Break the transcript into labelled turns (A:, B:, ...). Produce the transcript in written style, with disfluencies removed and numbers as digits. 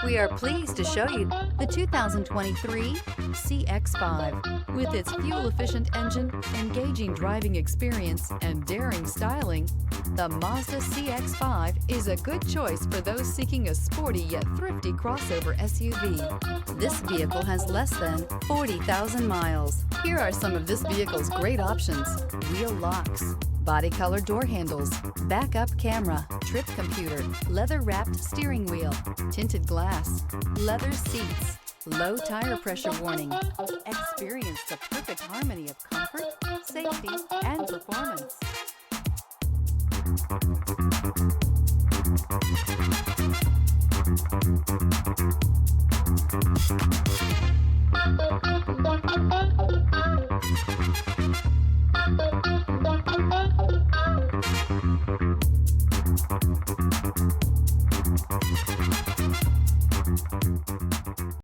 A: We are pleased to show you the 2023 CX-5. With its fuel-efficient engine, engaging driving experience, and daring styling, the Mazda CX-5 is a good choice for those seeking a sporty yet thrifty crossover SUV. This vehicle has less than 40,000 miles. Here are some of this vehicle's great options: wheel locks, body color door handles, backup camera, trip computer, leather-wrapped steering wheel, tinted glass, leather seats, low tire pressure warning. Experience the perfect harmony of comfort, safety, and performance.